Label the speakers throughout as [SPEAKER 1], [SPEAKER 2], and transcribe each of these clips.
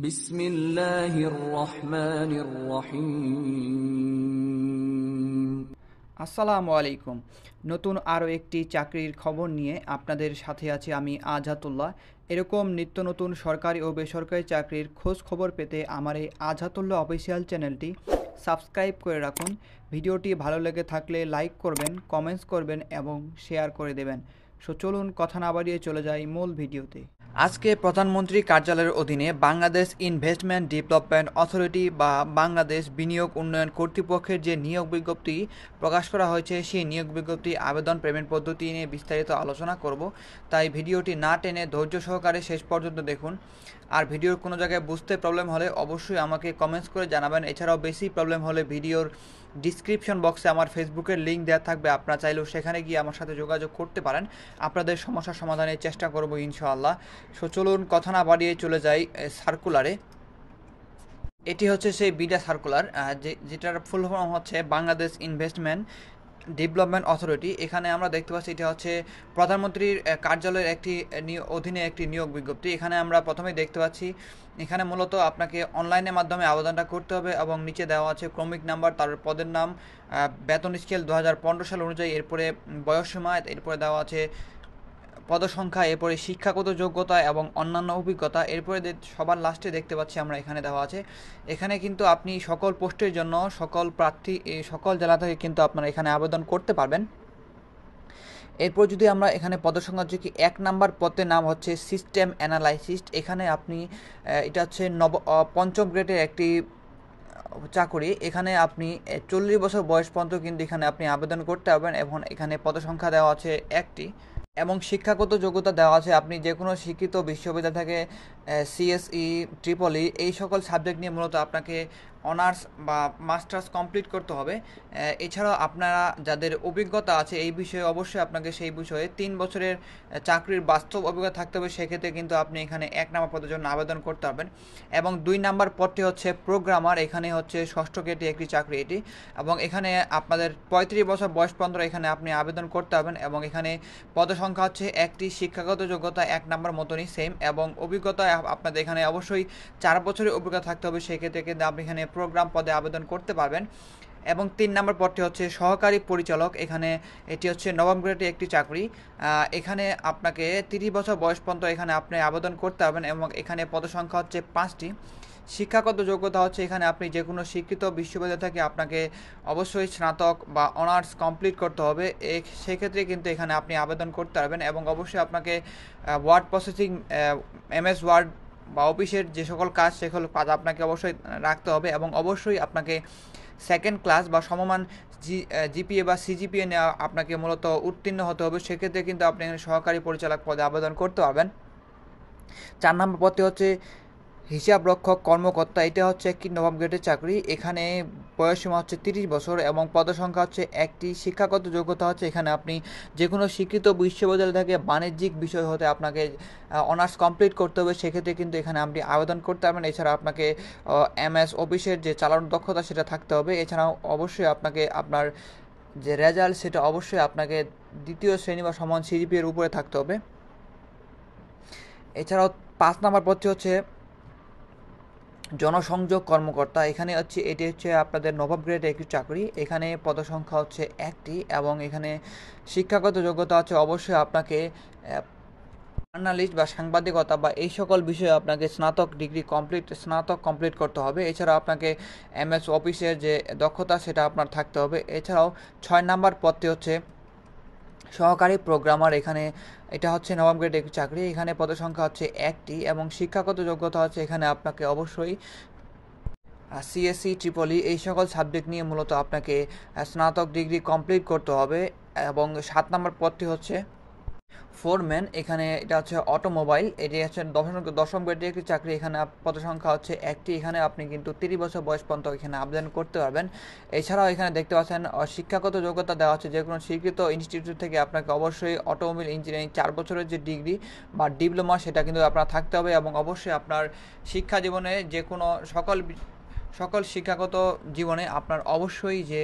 [SPEAKER 1] বিসমিল্লাহির রহমানির রহিম।
[SPEAKER 2] আসসালামু আলাইকুম। নতুন আরও একটি চাকরির খবর নিয়ে আপনাদের সাথে আছি আমি আজহাতুল্লাহ। এরকম নিত্য নতুন সরকারি ও বেসরকারি চাকরির খোঁজ খবর পেতে আমার এই আজহাতুল্লাহ অফিসিয়াল চ্যানেলটি সাবস্ক্রাইব করে রাখুন। ভিডিওটি ভালো লেগে থাকলে লাইক করবেন, কমেন্টস করবেন এবং শেয়ার করে দেবেন। চলুন কথা না বাড়িয়ে চলে যাই মূল ভিডিওতে। আজকে প্রধানমন্ত্রী কার্যালয়ের অধীনে বাংলাদেশ ইনভেস্টমেন্ট ডেভেলপমেন্ট অথরিটি বা বাংলাদেশ বিনিয়োগ উন্নয়ন কর্তৃপক্ষের যে নিয়োগ বিজ্ঞপ্তি প্রকাশ করা হয়েছে, সেই নিয়োগ বিজ্ঞপ্তি আবেদন পেমেন্ট পদ্ধতি নিয়ে বিস্তারিত আলোচনা করব। তাই ভিডিওটি না টেনে ধৈর্য সহকারে শেষ পর্যন্ত দেখুন। আর ভিডিওর কোনো জায়গায় বুঝতে প্রবলেম হলে অবশ্যই আমাকে কমেন্টস করে জানাবেন। এছাড়াও বেশি প্রবলেম হলে ভিডিওর ডিসক্রিপশন বক্সে আমার ফেসবুকের লিঙ্ক দেওয়া থাকবে, আপনারা চাইলেও সেখানে গিয়ে আমার সাথে যোগাযোগ করতে পারেন। আপনাদের সমস্যার সমাধানের চেষ্টা করব ইনশাআল্লাহ। চলুন কথা না বাড়িয়ে চলে যাই সার্কুলারে। এটি হচ্ছে সেই বিডা সার্কুলার, যেটার ফুল ফর্ম হচ্ছে বাংলাদেশ ইনভেস্টমেন্ট ডেভেলপমেন্ট অথরিটি। এখানে আমরা দেখতে পাচ্ছি এটা হচ্ছে প্রধানমন্ত্রীর কার্যালয়ের একটি অধীনে একটি নিয়োগ বিজ্ঞপ্তি। এখানে আমরা প্রথমেই দেখতে পাচ্ছি এখানে মূলত আপনাকে অনলাইনের মাধ্যমে আবেদনটা করতে হবে এবং নিচে দেওয়া আছে ক্রমিক নাম্বার, তার পদের নাম, বেতন স্কেল 2015 সাল অনুযায়ী, এরপরে বয়সসীমা, এরপরে দেওয়া আছে পদসংখ্যা, এরপরে শিক্ষাগত যোগ্যতা এবং অন্যান্য অভিজ্ঞতা। এরপরে সবার লাস্টে দেখতে পাচ্ছি আমরা এখানে দেওয়া আছে। এখানে কিন্তু আপনি সকল পোস্টের জন্য সকল প্রার্থী সকল জেলা থেকে কিন্তু আপনারা এখানে আবেদন করতে পারবেন। এরপর যদি আমরা এখানে পদসংখ্যা দেখি, 1 নাম্বার পদের নাম হচ্ছে সিস্টেম অ্যানালাইসিস্ট। এখানে আপনি এটা হচ্ছে পঞ্চম গ্রেডের একটি চাকরি। এখানে আপনি 40 বছর বয়স পর্যন্ত কিন্তু এখানে আপনি আবেদন করতে পারবেন এবং এখানে পদসংখ্যা দেওয়া আছে 1টি এবং শিক্ষাগত যোগ্যতা দেওয়া আছে আপনি যে কোনো শিক্ষিত বিশ্ববিদ্যালয় থেকে সিএসই, ট্রিপলি এই সকল সাবজেক্ট নিয়ে মূলত আপনাকে অনার্স বা মাস্টার্স কমপ্লিট করতে হবে। এছাড়াও আপনারা যাদের অভিজ্ঞতা আছে এই বিষয়ে অবশ্যই আপনাকে সেই বিষয়ে 3 বছরের চাকরির বাস্তব অভিজ্ঞতা থাকতে হবে। সেক্ষেত্রে কিন্তু আপনি এখানে 1 নম্বর পদের জন্য আবেদন করতে পারবেন। এবং 2 নম্বর পদটি হচ্ছে প্রোগ্রামার। এখানে হচ্ছে 6ষ্ঠ গ্রেডে একটি চাকরি এটি, এবং এখানে আপনাদের 35 বছর বয়স পর্যন্ত এখানে আপনি আবেদন করতে পারবেন। এবং এখানে পদসংখ্যা হচ্ছে 1টি, শিক্ষাগত যোগ্যতা 1 নম্বর মতনই সেম, এবং অভিজ্ঞতা আপনাদের এখানে অবশ্যই 4 বছরের অভিজ্ঞতা থাকতে হবে। সেক্ষেত্রে কিন্তু আপনি এখানে প্রোগ্রাম পদে আবেদন করতে পারবেন। এবং 3 নম্বর পদটি হচ্ছে সহকারী পরিচালক। এখানে এটি হচ্ছে নবম গ্রেডের একটি চাকরি। এখানে আপনাকে 30 বছর বয়স পর্যন্ত এখানে আপনি আবেদন করতে পারবেন এবং এখানে পদসংখ্যা হচ্ছে 5টি। শিক্ষাগত যোগ্যতা হচ্ছে এখানে আপনি যে কোনো শিক্ষিত বিশ্ববিদ্যালয় থেকে আপনাকে অবশ্যই স্নাতক বা অনার্স কমপ্লিট করতে হবে। সেক্ষেত্রে কিন্তু এখানে আপনি আবেদন করতে পারবেন। এবং অবশ্যই আপনাকে ওয়ার্ড প্রসেসিং, এমএস ওয়ার্ড বা অফিসের যে সকল কাজ সেসকল কাজ আপনাকে অবশ্যই রাখতে হবে। এবং অবশ্যই আপনাকে 2nd ক্লাস বা সমমান জিপিএ বা সিজিপিএ নেওয়া আপনাকে মূলত উত্তীর্ণ হতে হবে। সেক্ষেত্রে কিন্তু আপনি এখানে সহকারী পরিচালক পদে আবেদন করতে পারবেন। 4 নম্বর পদটি হচ্ছে হিসাব রক্ষক কর্মকর্তা। এটা হচ্ছে একটি নবম গ্রেডের চাকরি। এখানে বয়সসীমা হচ্ছে 30 বছর এবং পদসংখ্যা হচ্ছে 1টি। শিক্ষাগত যোগ্যতা হচ্ছে এখানে আপনি যে কোনো শিক্ষিত বিশ্ববিদ্যালয় থেকে বাণিজ্যিক বিষয় হতে আপনাকে অনার্স কমপ্লিট করতে হবে। সেক্ষেত্রে কিন্তু এখানে আপনি আবেদন করতে পারবেন। এছাড়া আপনাকে এমএস অফিসের যে চালানোর দক্ষতা সেটা থাকতে হবে। এছাড়াও অবশ্যই আপনাকে আপনার যে রেজাল্ট সেটা অবশ্যই আপনাকে 2য় শ্রেণী বা সমান সিজিপিএর উপরে থাকতে হবে। এছাড়াও 5 নম্বর পদটি হচ্ছে জনসংযোগ কর্মকর্তা। এখানে হচ্ছে এটি হচ্ছে আপনাদের নবম গ্রেডের একটি চাকরি। এখানে পদসংখ্যা হচ্ছে 1টি এবং এখানে শিক্ষাগত যোগ্যতা হচ্ছে অবশ্যই আপনাকে জার্নালিস্ট বা সাংবাদিকতা বা এই সকল বিষয়ে আপনাকে স্নাতক কমপ্লিট করতে হবে। এছাড়া আপনাকে এমএস অফিসের যে দক্ষতা সেটা আপনার থাকতে হবে। এছাড়াও 6 নম্বর পদটি হচ্ছে সহকারী প্রোগ্রামার। এখানে এটা হচ্ছে নবম গ্রেডের একটি চাকরি। এখানে পদসংখ্যা হচ্ছে 1টি এবং শিক্ষাগত যোগ্যতা হচ্ছে এখানে আপনাকে অবশ্যই সিএসসি, ট্রিপলি এই সকল সাবজেক্ট নিয়ে মূলত আপনাকে স্নাতক ডিগ্রি কমপ্লিট করতে হবে। এবং 7 নম্বর পদটি হচ্ছে ফোরম্যান। এখানে এটা হচ্ছে অটোমোবাইল। এটি হচ্ছে দশম গ্রেডের একটি চাকরি। এখানে পদসংখ্যা হচ্ছে 1টি। এখানে আপনি কিন্তু 30 বছর বয়স পর্যন্ত এখানে আবেদন করতে পারবেন। এছাড়াও এখানে দেখতে পাচ্ছেন শিক্ষাগত যোগ্যতা দেওয়া হচ্ছে যে কোনো স্বীকৃত ইনস্টিটিউট থেকে আপনাকে অবশ্যই অটোমোবাইল ইঞ্জিনিয়ারিং 4 বছরের যে ডিগ্রি বা ডিপ্লোমা সেটা কিন্তু আপনার থাকতে হবে। এবং অবশ্যই আপনার শিক্ষা জীবনে যে কোনো সকল শিক্ষাগত জীবনে আপনার অবশ্যই যে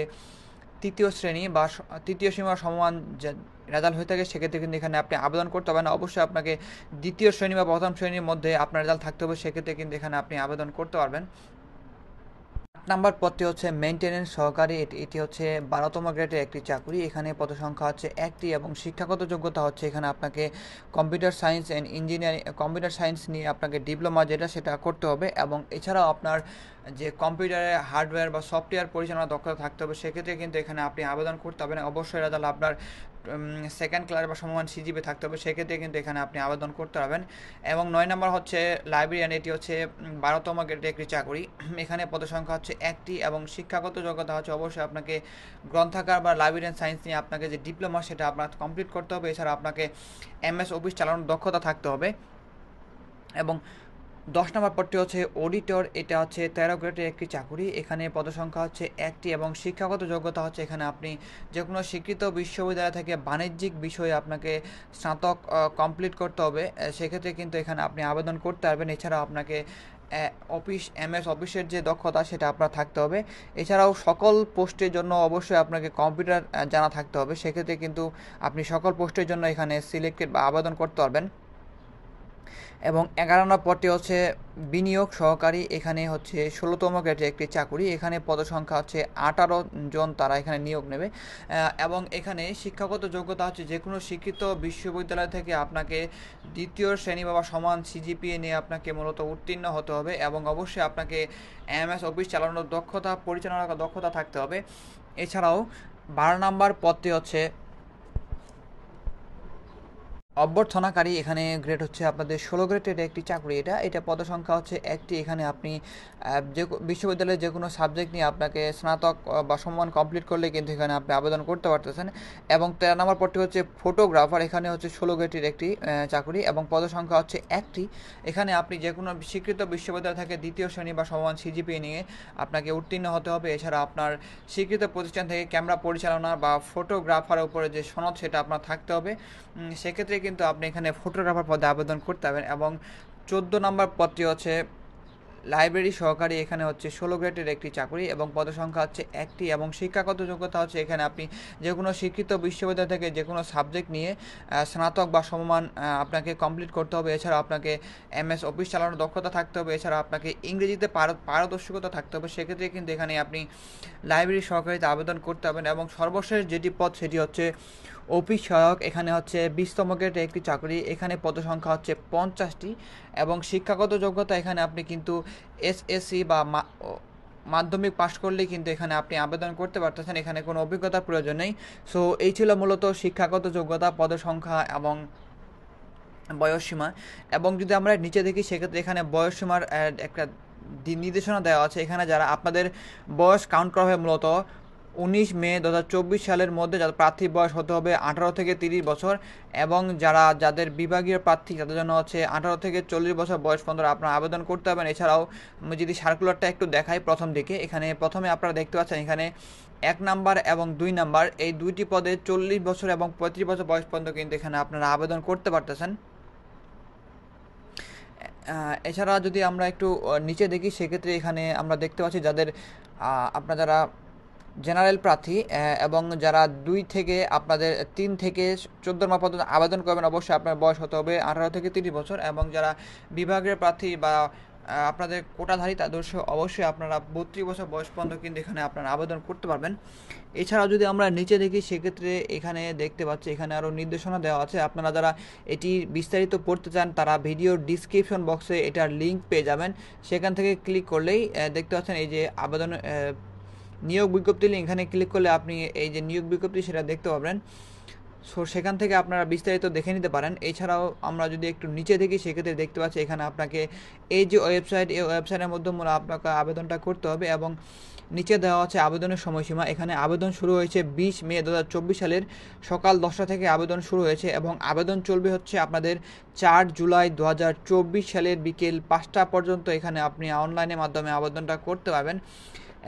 [SPEAKER 2] তৃতীয় শ্রেণী বা তৃতীয় সীমা সমমান রেজাল্ট হয়ে থাকে, সেক্ষেত্রে কিন্তু এখানে আপনি আবেদন করতে পারবেন। অবশ্যই আপনাকে দ্বিতীয় শ্রেণী বা প্রথম শ্রেণীর মধ্যে আপনার রেজাল্ট থাকতে হবে, সেক্ষেত্রে কিন্তু এখানে আপনি আবেদন করতে পারবেন। নাম্বার পদটি হচ্ছে মেইনটেনেন্স সহকারী। এটি হচ্ছে 12তম গ্রেডের একটি চাকরি। এখানে পদসংখ্যা হচ্ছে একটি এবং শিক্ষাগত যোগ্যতা হচ্ছে এখানে আপনাকে computer science and engineering, computer science নিয়ে আপনাকে ডিপ্লোমা সেটা করতে হবে, এবং এছাড়াও আপনার যে কম্পিউটারে হার্ডওয়্যার বা সফটওয়্যার পরিচালনার দক্ষতা থাকতে হবে, সেক্ষেত্রে কিন্তু এখানে আপনি আবেদন করতে হবে। অবশ্যই রেজাল্ট আপনার সেকেন্ড ক্লাস বা সমমান সিজিপি থাকতে হবে, সেক্ষেত্রে কিন্তু এখানে আপনি আবেদন করতে পারবেন। এবং 9 নম্বর হচ্ছে লাইব্রেরিয়ান। এটি হচ্ছে 12তম গ্রেডের একটি চাকরি। এখানে পদসংখ্যা হচ্ছে একটি এবং শিক্ষাগত যোগ্যতা হচ্ছে অবশ্যই আপনাকে গ্রন্থাগার বা লাইব্রেরিয়ান সায়েন্স নিয়ে আপনাকে যে ডিপ্লোমা সেটা আপনার কমপ্লিট করতে হবে। এছাড়া আপনাকে এমএস অফিস চালানোর দক্ষতা থাকতে হবে। এবং 10 নম্বর পদটি হচ্ছে অডিটর। এটা হচ্ছে 13 গ্রেডের একটি চাকরি। এখানে পদসংখ্যা হচ্ছে একটি এবং শিক্ষাগত যোগ্যতা হচ্ছে এখানে আপনি যে কোনো স্বীকৃত বিশ্ববিদ্যালয় থেকে বাণিজ্যিক বিষয়ে আপনাকে স্নাতক কমপ্লিট করতে হবে, সেক্ষেত্রে কিন্তু এখানে আপনি আবেদন করতে পারবেন। এছাড়াও আপনাকে এমএস অফিসের যে দক্ষতা সেটা আপনার থাকতে হবে। এছাড়াও সকল পোস্টের জন্য অবশ্যই আপনাকে কম্পিউটার জানা থাকতে হবে, সেক্ষেত্রে কিন্তু আপনি সকল পোস্টের জন্য এখানে সিলেক্টেড বা আবেদন করতে পারবেন। এবং 11 নম্বর পদটি হচ্ছে বিনিয়োগ সহকারী। এখানে হচ্ছে 16তম গ্রেডের একটি চাকরি। এখানে পদসংখ্যা হচ্ছে 18 জন তারা এখানে নিয়োগ নেবে, এবং এখানে শিক্ষাগত যোগ্যতা হচ্ছে যে কোনো শিক্ষিত বিশ্ববিদ্যালয় থেকে আপনাকে দ্বিতীয় শ্রেণী বা সমান সিজিপিএ নিয়ে আপনাকে মূলত উত্তীর্ণ হতে হবে, এবং অবশ্যই আপনাকে এমএস অফিস চালানোর দক্ষতা, পরিচালনার দক্ষতা থাকতে হবে। এছাড়াও 12 নম্বর পদটি হচ্ছে অভ্যর্থনাকারী। এখানে গ্রেড হচ্ছে আপনাদের 16 গ্রেডের একটি চাকরি। এটা পদসংখ্যা হচ্ছে একটি। এখানে আপনি যে বিশ্ববিদ্যালয়ের যে কোনো সাবজেক্ট নিয়ে আপনাকে স্নাতক বা সমমান কমপ্লিট করলে কিন্তু এখানে আপনি আবেদন করতে পারতেছেন। এবং 13 নম্বর পদটি হচ্ছে ফটোগ্রাফার। এখানে হচ্ছে 16 গ্রেডের একটি চাকরি এবং পদসংখ্যা হচ্ছে একটি। এখানে আপনি যে কোনো স্বীকৃত বিশ্ববিদ্যালয় থেকে দ্বিতীয় শ্রেণী বা সমমান সিজিপিএ নিয়ে আপনাকে উত্তীর্ণ হতে হবে। এছাড়া আপনার স্বীকৃত প্রতিষ্ঠান থেকে ক্যামেরা পরিচালনা বা ফটোগ্রাফারের উপরে যে সনদ সেটা আপনার থাকতে হবে, সেক্ষেত্রে কিন্তু আপনি এখানে ফটোগ্রাফার পদে আবেদন করতে পারবেন। এবং 14 নম্বর পদটি হচ্ছে লাইব্রেরি সহকারী। এখানে হচ্ছে 16 গ্রেডের একটি চাকরি এবং পদসংখ্যা হচ্ছে একটি এবং শিক্ষাগত যোগ্যতা হচ্ছে এখানে আপনি যে কোনো শিক্ষিত বিশ্ববিদ্যালয় থেকে যে কোনো সাবজেক্ট নিয়ে স্নাতক বা সমমান আপনাকে কমপ্লিট করতে হবে। এছাড়া আপনাকে এমএস অফিস চালানোর দক্ষতা থাকতে হবে। এছাড়া আপনাকে ইংরেজিতে পারদর্শিকতা থাকতে হবে, সেক্ষেত্রে কিন্তু এখানে আপনি লাইব্রেরি সহকারীতে আবেদন করতে পারবেন। এবং সর্বশেষ যেটি পদ সেটি হচ্ছে অফিস সহায়ক। এখানে হচ্ছে 20তম গ্রেডের একটি চাকরি। এখানে পদসংখ্যা হচ্ছে 50টি এবং শিক্ষাগত যোগ্যতা এখানে আপনি কিন্তু এসএসসি বা মাধ্যমিক পাশ করলেই কিন্তু এখানে আপনি আবেদন করতে পারতেছেন, এখানে কোনো অভিজ্ঞতার প্রয়োজন নেই। সো এই ছিল মূলত শিক্ষাগত যোগ্যতা, পদসংখ্যা এবং বয়সসীমা। এবং যদি আমরা নিচে দেখি সেক্ষেত্রে এখানে বয়সসীমার একটা নির্দেশনা দেওয়া আছে। এখানে যারা আপনাদের বয়স কাউন্ট করা হয় মূলত 19 মে 2024 সালের মধ্যে যাদের প্রার্থীর বয়স হতে হবে 18 থেকে 30 বছর, এবং যাদের বিভাগীয় প্রার্থী তাদের জন্য হচ্ছে 18 থেকে 40 বছর বয়স পর্যন্ত আপনারা আবেদন করতে পারবেন। এছাড়াও যদি সার্কুলারটা একটু দেখাই প্রথম দিকে, এখানে প্রথমে আপনারা দেখতে পাচ্ছেন এখানে 1 নাম্বার এবং 2 নাম্বার এই দুইটি পদে 40 বছর এবং 35 বছর বয়স পর্যন্ত কিন্তু এখানে আপনারা আবেদন করতে পারতেছেন। এছাড়া যদি আমরা একটু নিচে দেখি সেক্ষেত্রে এখানে আমরা দেখতে পাচ্ছি যারা জেনারেল প্রার্থী এবং যারা 2 থেকে আপনাদের 3 থেকে 14 মাস পর্যন্ত আবেদন করবেন, অবশ্যই আপনার বয়স হতে হবে 18 থেকে 30 বছর। এবং যারা বিভাগের প্রার্থী বা আপনাদের কোটাধারী তাদের অবশ্যই আপনারা 32 বছর বয়স পর্যন্ত কিন্তু এখানে আপনারা আবেদন করতে পারবেন। এছাড়াও যদি আমরা নিচে দেখি সেক্ষেত্রে এখানে দেখতে পাচ্ছি এখানে আরও নির্দেশনা দেওয়া আছে। আপনারা যারা এটি বিস্তারিত পড়তে চান তারা ভিডিওর ডিসক্রিপশন বক্সে এটার লিঙ্ক পেয়ে যাবেন, সেখান থেকে ক্লিক করলেই দেখতে পাচ্ছেন এই যে আবেদন নিয়োগ বিজ্ঞপ্তি লিঙ্ক, এখানে ক্লিক করলে আপনি এই যে নিয়োগ বিজ্ঞপ্তি সেটা দেখতে পাবেন। সো সেখান থেকে আপনারা বিস্তারিত দেখে নিতে পারেন। এছাড়াও আমরা যদি একটু নিচে দেখি সেক্ষেত্রে দেখতে পাচ্ছি এখানে আপনাকে এই যে ওয়েবসাইট, এই ওয়েবসাইটের মাধ্যমে আপনাকে আবেদনটা করতে হবে। এবং নিচে দেওয়া আছে আবেদনের সময়সীমা। এখানে আবেদন শুরু হয়েছে 20 মে 2024 সালের সকাল 10টা থেকে আবেদন শুরু হয়েছে এবং আবেদন চলবে হচ্ছে আপনাদের 4 জুলাই 2024 সালের বিকেল 5টা পর্যন্ত। এখানে আপনি অনলাইনের মাধ্যমে আবেদনটা করতে পারবেন।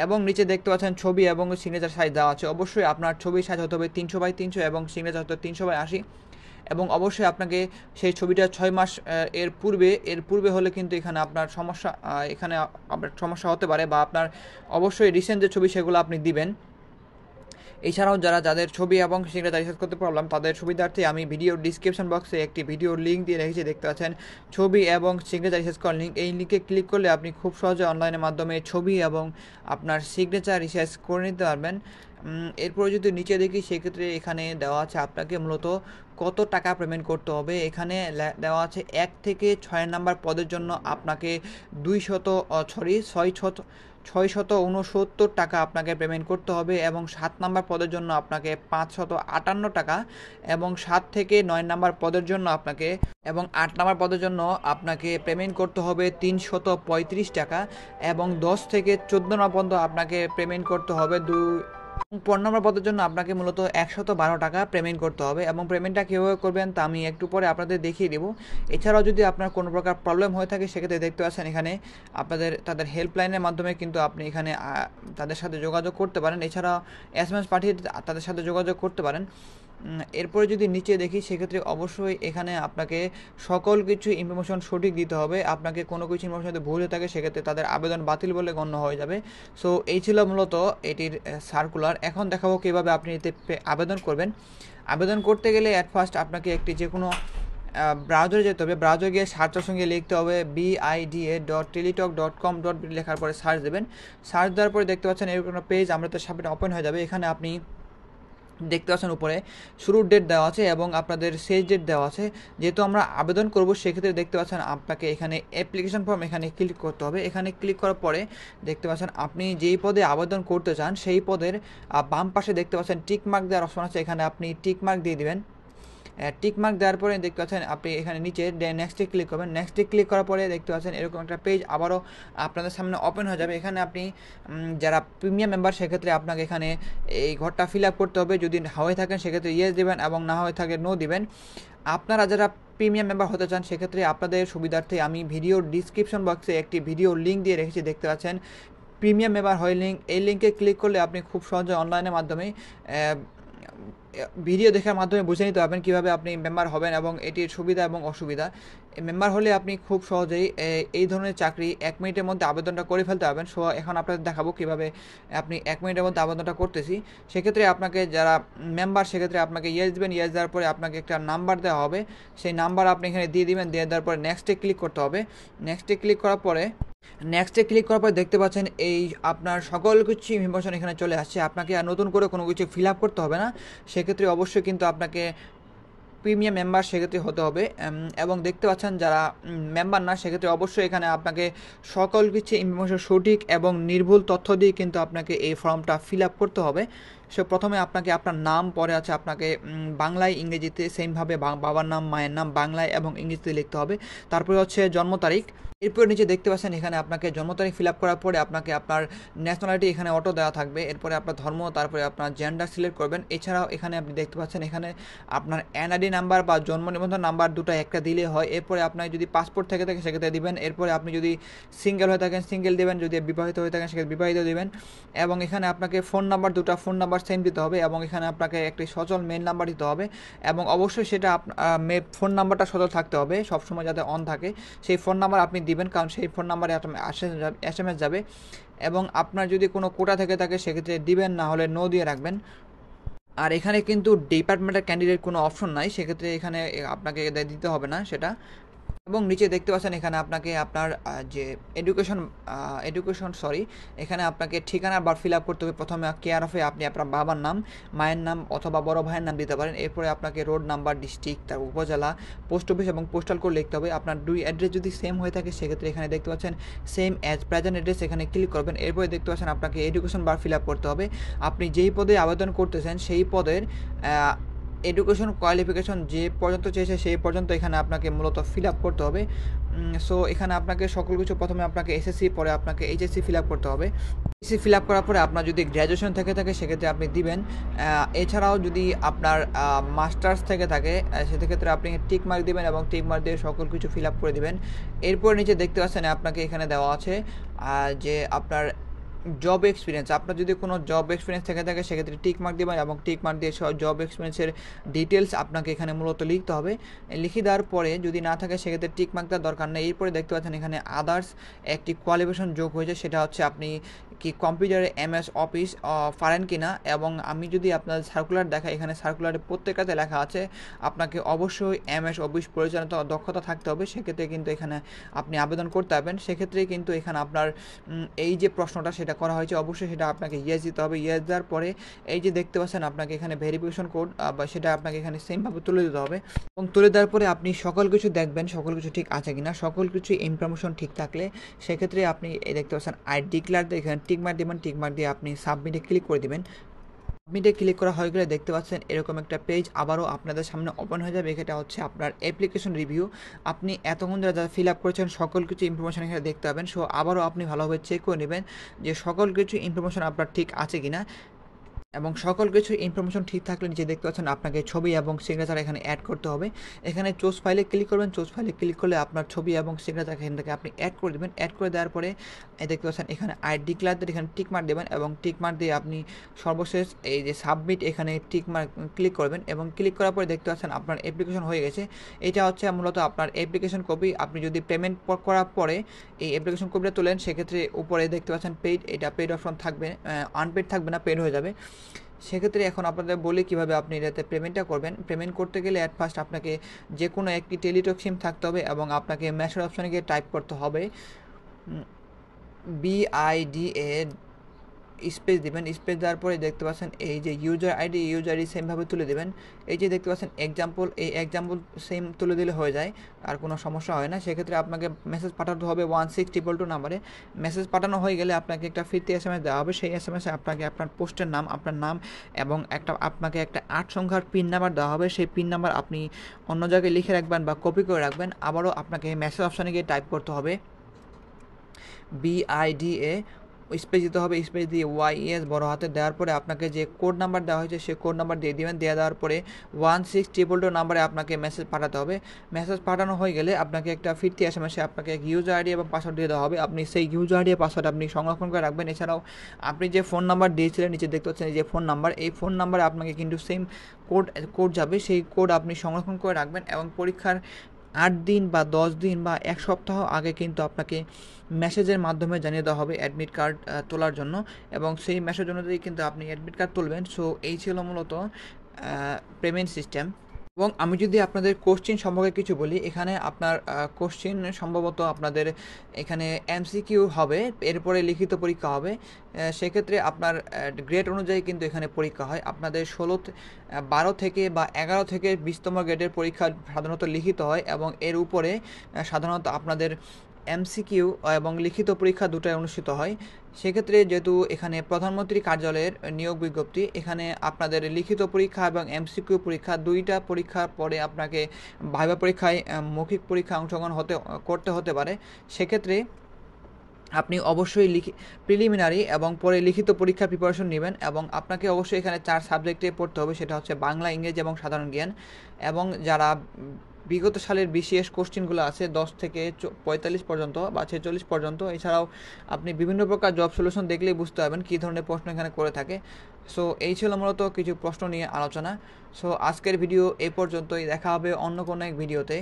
[SPEAKER 2] এবং নিচে দেখতে পাচ্ছেন ছবি এবং সিগনেচার সাইজ দেওয়া আছে। অবশ্যই আপনার ছবির সাইজ হতে হবে 300x300 এবং সিগনেচার হতে হবে 300x80। এবং অবশ্যই আপনাকে সেই ছবিটা 6 মাস এর পূর্বে হলে কিন্তু এখানে আপনার সমস্যা হতে পারে, বা আপনার অবশ্যই রিসেন্ট যে ছবি সেগুলো আপনি দিবেন। এছাড়াও যাদের ছবি এবং সিগনেচার রিসার্চ করতে প্রবলেম তাদের সুবিধার্থে আমি ভিডিও ডিসক্রিপশন বক্সে একটি ভিডিওর লিঙ্ক দিয়ে রেখেছি, দেখতে পাচ্ছেন ছবি এবং সিগনেচার রিসার্চ করার লিঙ্ক। এই লিঙ্কে ক্লিক করলে আপনি খুব সহজে অনলাইনের মাধ্যমে ছবি এবং আপনার সিগনেচার রিসার্চ করে নিতে পারবেন। এরপরে যদি নিচে দেখি সেক্ষেত্রে এখানে দেওয়া আছে আপনাকে মূলত কত টাকা পেমেন্ট করতে হবে। এখানে দেওয়া আছে 1 থেকে 6 নাম্বার পদের জন্য আপনাকে 669 টাকা আপনাকে পেমেন্ট করতে হবে, এবং 7 নাম্বার পদের জন্য আপনাকে 558 টাকা, এবং 7 থেকে 9 নাম্বার পদের জন্য আপনাকে এবং 8 নাম্বার পদের জন্য আপনাকে পেমেন্ট করতে হবে 335 টাকা, এবং 10 থেকে 14 নম্বর পর্যন্ত আপনাকে পেমেন্ট করতে হবে 15 নম্বর পদের জন্য আপনাকে মূলত 112 টাকা পেমেন্ট করতে হবে। এবং পেমেন্টটা কীভাবে করবেন তা আমি একটু পরে আপনাদের দেখিয়ে দেবো। এছাড়াও যদি আপনার কোনো প্রকার প্রবলেম হয়ে থাকে সেক্ষেত্রে দেখতে পাচ্ছেন এখানে তাদের হেল্পলাইনের মাধ্যমে কিন্তু আপনি এখানে তাদের সাথে যোগাযোগ করতে পারেন। এছাড়া SMS পাঠিয়ে তাদের সাথে যোগাযোগ করতে পারেন। এরপরে যদি নিচে দেখি সেক্ষেত্রে অবশ্যই এখানে আপনাকে সকল কিছু ইনফরমেশন সঠিক দিতে হবে। আপনাকে কোনো কিছু ইনফরমেশন যদি ভুল হয়ে থাকে সেক্ষেত্রে তাদের আবেদন বাতিল বলে গণ্য হয়ে যাবে। সো এই ছিল মূলত এটির সার্কুলার। এখন দেখাবো কীভাবে আপনি এতে আবেদন করবেন। আবেদন করতে গেলে অ্যাট ফার্স্ট আপনাকে একটি যে কোনো ব্রাউজারে যেতে হবে। ব্রাউজারে গিয়ে সার্চের সঙ্গে লিখতে হবে bida.teletalk.com.bd লেখার পরে সার্চ দেবেন। সার্চ দেওয়ার পরে দেখতে পাচ্ছেন এরকম একটা পেজ আমাদের সামনে ওপেন হয়ে যাবে। এখানে আপনি দেখতে পাচ্ছেন উপরে শুরুর ডেট দেওয়া আছে এবং আপনাদের শেষ ডেট দেওয়া আছে। যেহেতু আমরা আবেদন করব সেক্ষেত্রে দেখতে পাচ্ছেন আপনাকে এখানে অ্যাপ্লিকেশন ফর্ম এখানে ক্লিক করতে হবে। এখানে ক্লিক করার পরে দেখতে পাচ্ছেন আপনি যেই পদে আবেদন করতে চান সেই পদের বাম পাশে দেখতে পাচ্ছেন টিক মার্ক দেওয়ার অপশন আছে। এখানে আপনি টিক মার্ক দিয়ে দিবেন। টিক মার্ক দেওয়ার পরে দেখতে পাচ্ছেন আপনি এখানে নিচে নেক্সটে ক্লিক করবেন। নেক্সটে ক্লিক করার পরে দেখতে পাচ্ছেন এরকম একটা পেজ আবারও আপনাদের সামনে ওপেন হয়ে যাবে। এখানে আপনি যারা প্রিমিয়াম মেম্বার সেক্ষেত্রে আপনাকে এখানে এই ঘরটা ফিল আপ করতে হবে। যদি হয়ে থাকেন সেক্ষেত্রে ইয়েস দেবেন এবং না হয়ে থাকে নো দিবেন। আপনারা যারা প্রিমিয়াম মেম্বার হতে চান সেক্ষেত্রে আপনাদের সুবিধার্থে আমি ভিডিও ডিসক্রিপশন বক্সে একটি ভিডিও লিঙ্ক দিয়ে রেখেছি, দেখতে পাচ্ছেন প্রিমিয়াম মেম্বার হয় লিঙ্ক। এই লিঙ্কে ক্লিক করলে আপনি খুব সহজে অনলাইনের মাধ্যমে ভিডিও দেখার মাধ্যমে বুঝে নিতে পারবেন কীভাবে আপনি মেম্বার হবেন এবং এটির সুবিধা এবং অসুবিধা। মেম্বার হলে আপনি খুব সহজেই এই ধরনের চাকরি 1 মিনিটের মধ্যে আবেদনটা করে ফেলতে পারবেন। সো এখন আপনাদের দেখাবো কীভাবে আপনি 1 মিনিটের মধ্যে আবেদনটা করতেছি। সেক্ষেত্রে আপনাকে যারা মেম্বার সেক্ষেত্রে আপনাকে ইয়েস দেবেন। ইয়েস দেওয়ার পরে আপনাকে একটা নাম্বার দেওয়া হবে, সেই নাম্বার আপনি এখানে দিয়ে দিবেন। দিয়ে দেওয়ার পরে নেক্সটে ক্লিক করতে হবে। নেক্সটে ক্লিক করার পরে দেখতে পাচ্ছেন এই আপনার সকল কিছু ইনফরমেশন এখানে চলে আসছে। আপনাকে আর নতুন করে কোনো কিছু ফিল আপ করতে হবে না। সেক্ষেত্রে অবশ্যই কিন্তু আপনাকে প্রিমিয়াম মেম্বার সেক্ষেত্রে হতে হবে। এবং দেখতে পাচ্ছেন যারা মেম্বার না সেক্ষেত্রে অবশ্যই এখানে আপনাকে সকল কিছু ইনফরমেশন সঠিক এবং নির্ভুল তথ্য দিয়ে কিন্তু আপনাকে এই ফর্মটা ফিল আপ করতে হবে। সো প্রথমে আপনাকে আপনার নাম, পরে আছে আপনাকে বাংলায় ইংরেজিতে সেমভাবে বাবার নাম মায়ের নাম বাংলায় এবং ইংরেজিতে লিখতে হবে। তারপরে হচ্ছে জন্ম তারিখ। এরপর নিচে দেখতে পাচ্ছেন এখানে আপনাকে জন্ম তারিখ ফিল আপ করার পরে আপনাকে আপনার ন্যাশনালিটি এখানে অটো দেওয়া থাকবে। এরপরে আপনার ধর্ম, তারপরে আপনার জেন্ডার সিলেক্ট করবেন। এছাড়াও এখানে আপনি দেখতে পাচ্ছেন এখানে আপনার এনআইডি নাম্বার বা জন্ম নিবন্ধন নাম্বার দুটো একটা দিলে হয়। এরপরে আপনার যদি পাসপোর্ট থেকে থাকে সেক্ষেত্রে দিবেন। এরপরে আপনি যদি সিঙ্গেল হয়ে থাকেন সিঙ্গেল দেবেন, যদি বিবাহিত হয়ে থাকেন সেক্ষেত্রে বিবাহিত দেবেন। এবং এখানে আপনাকে ফোন নাম্বার দুটো ফোন নাম্বার সেম দিতে হবে এবং এখানে আপনাকে একটি সচল মেইল নাম্বার দিতে হবে এবং অবশ্যই সেটা ফোন নাম্বারটা সচল থাকতে হবে, সবসময় যাতে অন থাকে সেই ফোন নাম্বার আপনি দিবেন, কারণ সেই ফোন নাম্বারে SMS যাবে। এবং আপনার যদি কোনো কোটা থেকে থাকে সেক্ষেত্রে দিবেন, না হলে নো দিয়ে রাখবেন। আর এখানে কিন্তু ডিপার্টমেন্টের ক্যান্ডিডেট কোনো অপশন নাই, সেক্ষেত্রে এখানে আপনাকে দিতে হবে না সেটা। এবং নিচে দেখতে পাচ্ছেন এখানে আপনাকে আপনার যে এখানে আপনাকে ঠিকানা বার ফিল আপ করতে হবে। প্রথমে কেয়ার অফে আপনি আপনার বাবার নাম, মায়ের নাম অথবা বড় ভাইয়ের নাম দিতে পারেন। এরপরে আপনাকে রোড নাম্বার, ডিস্ট্রিক্ট, তার উপজেলা, পোস্ট অফিস এবং পোস্টাল কোড লিখতে হবে। আপনার দুই অ্যাড্রেস যদি সেম হয়ে থাকে সেক্ষেত্রে এখানে দেখতে পাচ্ছেন সেম অ্যাজ প্রেজেন্ট অ্যাড্রেস, এখানে ক্লিক করবেন। এরপরে দেখতে পাচ্ছেন আপনাকে এডুকেশন বার ফিল আপ করতে হবে। আপনি যেই পদে আবেদন করতেছেন সেই পদের এডুকেশন কোয়ালিফিকেশন যে পর্যন্ত চেয়েছে সেই পর্যন্ত এখানে আপনাকে মূলত ফিল আপ করতে হবে। সো এখানে আপনাকে সকল কিছু প্রথমে আপনাকে SSC, পরে আপনাকে HSC ফিল আপ করতে হবে। HSC ফিল আপ করার পরে আপনার যদি গ্র্যাজুয়েশন থেকে থাকে সেক্ষেত্রে আপনি দিবেন। এছাড়াও যদি আপনার মাস্টার্স থেকে থাকে সেক্ষেত্রে আপনি টিক মার্ক দিবেন এবং টিক মার্ক দিয়ে সকল কিছু ফিল আপ করে দিবেন। এরপর নিচে দেখতে পাচ্ছেন আপনাকে এখানে দেওয়া আছে যে আপনার জব এক্সপিরিয়েন্স। আপনার যদি কোনো জব এক্সপিরিয়েন্স থেকে থাকে সেক্ষেত্রে টিক মার্ক দেবেন এবং টিক মার্ক দিয়ে জব এক্সপিরিয়েন্সের ডিটেলস আপনাকে এখানে মূলত লিখতে হবে। লিখে দেওয়ার পরে যদি না থাকে সেক্ষেত্রে টিক মার্ক দেওয়ার দরকার নেই। এরপরে দেখতে পাচ্ছেন এখানে আদার্স একটি কোয়ালিফিকেশন যোগ হয়েছে, সেটা হচ্ছে আপনি কি কম্পিউটারে MS অফিস পারেন কিনা, এবং আমি যদি আপনাদের সার্কুলার দেখাই, এখানে সার্কুলারে প্রত্যেকটাতে লেখা আছে আপনাকে অবশ্যই MS অফিস পরিচালনা দক্ষতা থাকতে হবে। সেক্ষেত্রে কিন্তু এখানে আপনি আবেদন করতে পারবেন। সেক্ষেত্রে কিন্তু এখানে আপনার এই যে প্রশ্নটা সেটা করা হয়েছে, অবশ্যই সেটা আপনাকে ইয়েস দিতে হবে। ইয়েস দেওয়ার পরে এই যে দেখতে পাচ্ছেন আপনাকে এখানে ভেরিফিকেশন কোড বা সেটা আপনাকে এখানে সেমভাবে তুলে দিতে হবে, এবং তুলে দেওয়ার পরে আপনি সকল কিছু দেখবেন সকল কিছু ঠিক আছে কিনা। সকল কিছু ইনফরমেশন ঠিক থাকলে সেক্ষেত্রে আপনি এই দেখতে পাচ্ছেন আই ডিক্লার দিয়ে এখানে টিকমার্ক দেবেন। টিকমার্ক দিয়ে আপনি সাবমিটে ক্লিক করে দেবেন। সাবমিটে ক্লিক করা হয়ে গেলে দেখতে পাচ্ছেন এরকম একটা পেজ আবারও আপনাদের সামনে ওপেন হয়ে যাবে। এটা হচ্ছে আপনার অ্যাপ্লিকেশন রিভিউ। আপনি এতক্ষণ ধরে যা ফিল আপ করেছেন সকল কিছু ইনফরমেশন এখানে দেখতে পাবেন। সো আবারও আপনি ভালোভাবে চেক করে নেবেন যে সকল কিছু ইনফরমেশন আপনার ঠিক আছে কিনা, এবং সকল কিছু ইনফরমেশন ঠিক থাকলে নিচে দেখতে পাচ্ছেন আপনাকে ছবি এবং সিগনেচার এখানে অ্যাড করতে হবে। এখানে চুজ ফাইলে ক্লিক করবেন। চুজ ফাইলে ক্লিক করলে আপনার ছবি এবং সিগনেচার এখান থেকে আপনি অ্যাড করে দেবেন। অ্যাড করে দেওয়ার পরে দেখতে পাচ্ছেন এখানে আই ডিক্লার দিয়ে এখানে টিকমার্ক দেবেন, এবং টিকমার্ক দিয়ে আপনি সর্বশেষ এই যে সাবমিট এখানে টিকমার্ক ক্লিক করবেন, এবং ক্লিক করার পরে দেখতে পাচ্ছেন আপনার অ্যাপ্লিকেশন হয়ে গেছে। এটা হচ্ছে মূলত আপনার অ্যাপ্লিকেশন কপি। আপনি যদি পেমেন্ট করার পরে এই অ্যাপ্লিকেশন কপিটা তোলেন সেক্ষেত্রে উপরে দেখতে পাচ্ছেন পেইড, এটা পেইড অপশন থাকবে, আনপেড থাকবে না, পেইড হয়ে যাবে। সেক্ষেত্রে এখন আপনাদের বলি কীভাবে আপনি এটাতে পেমেন্টটা করবেন। পেমেন্ট করতে গেলে অ্যাট ফার্স্ট আপনাকে যে কোনো একটি টেলিটক সিম থাকতে হবে, এবং আপনাকে মেসেজ অপশানে গিয়ে টাইপ করতে হবে BIDA স্পেস দিবেন। স্পেস দেওয়ার পরে দেখতে পাচ্ছেন এই যে ইউজার আইডি সেমভাবে তুলে দেবেন। এই যে দেখতে পাচ্ছেন এক্সাম্পল, এই এক্সাম্পল সেম তুলে দিলে হয়ে যায়, আর কোনো সমস্যা হয় না। সেক্ষেত্রে আপনাকে মেসেজ পাঠাতে হবে 16222 নাম্বারে। মেসেজ পাঠানো হয়ে গেলে আপনাকে একটা ফিরতি SMS দেওয়া হবে। সেই SMS আপনাকে আপনার পোস্টের নাম, আপনার নাম এবং আপনাকে একটা 8 সংখ্যার পিন নাম্বার দেওয়া হবে। সেই পিন নাম্বার আপনি অন্য জায়গায় লিখে রাখবেন বা কপি করে রাখবেন। আবারও আপনাকে মেসেজ অপশানে গিয়ে টাইপ করতে হবে BIDA স্পেস দিতে হবে। স্পেস দিয়ে YES বড় হাতে দেওয়ার পরে আপনাকে যে কোড নাম্বার দেওয়া হয়েছে সেই কোড নাম্বার দিয়ে দেবেন। দেওয়ার পরে 16222 নাম্বারে আপনাকে মেসেজ পাঠাতে হবে। মেসেজ পাঠানো হয়ে গেলে আপনাকে একটা ফিরতি SMS আপনাকে ইউজার আইডি এবং পাসওয়ার্ড দিয়ে দেওয়া হবে। আপনি সেই ইউজার আইডি পাসওয়ার্ড আপনি সংরক্ষণ করে রাখবেন। এছাড়াও আপনি যে ফোন নাম্বার দিয়েছিলেন নিচে দেখতে পাচ্ছেন এই যে ফোন নাম্বার, এই ফোন নাম্বারে আপনাকে কিন্তু সেম কোড যাবে। সেই কোড আপনি সংরক্ষণ করে রাখবেন, এবং পরীক্ষার 8 দিন বা 10 দিন বা 1 সপ্তাহ আগে কিন্তু আপনাকে মেসেজের মাধ্যমে জানিয়ে দেওয়া হবে অ্যাডমিট কার্ড তোলার জন্য, এবং সেই মেসেজ অনুযায়ী কিন্তু আপনি অ্যাডমিট কার্ড তুলবেন। সো এই ছিল মূলত পেমেন্ট সিস্টেম। এবং আমি যদি আপনাদের কোশ্চিন সম্পর্কে কিছু বলি, এখানে আপনার কোশ্চিন সম্ভবত আপনাদের এখানে MCQ হবে, এরপরে লিখিত পরীক্ষা হবে। সেক্ষেত্রে আপনার গ্রেড অনুযায়ী কিন্তু এখানে পরীক্ষা হয়। আপনাদের 12 থেকে বা 11 থেকে 20তম গ্রেডের পরীক্ষা সাধারণত লিখিত হয়, এবং এর উপরে সাধারণত আপনাদের MCQ এবং লিখিত পরীক্ষা দুটাই অনুষ্ঠিত হয়। সেক্ষেত্রে যেহেতু এখানে প্রধানমন্ত্রী কার্যালয়ের নিয়োগ বিজ্ঞপ্তি, এখানে আপনাদের লিখিত পরীক্ষা এবং MCQ পরীক্ষা দুইটা পরীক্ষার পরে আপনাকে ভাইভা পরীক্ষায় মৌখিক পরীক্ষা অংশগ্রহণ করতে হতে পারে। সেক্ষেত্রে আপনি অবশ্যই প্রিলিমিনারি এবং পরে লিখিত পরীক্ষার প্রিপারেশন নেবেন, এবং আপনাকে অবশ্যই এখানে 4 সাবজেক্টে পড়তে হবে। সেটা হচ্ছে বাংলা, ইংরেজি এবং সাধারণ জ্ঞান। এবং যারা বিগত সালের BCS কোশ্চিনগুলো আছে 10 থেকে 45 পর্যন্ত বা 46 পর্যন্ত, এছাড়াও আপনি বিভিন্ন প্রকার জব সলিউশন দেখলেই বুঝতে পারবেন কী ধরনের প্রশ্ন এখানে করে থাকে। সো এই ছিল মূলত কিছু প্রশ্ন নিয়ে আলোচনা। সো আজকের ভিডিও এই পর্যন্তই, দেখা হবে অন্য কোনো এক ভিডিওতে।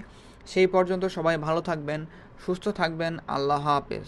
[SPEAKER 2] সেই পর্যন্ত সবাই ভালো থাকবেন, সুস্থ থাকবেন। আল্লাহ হাফেজ।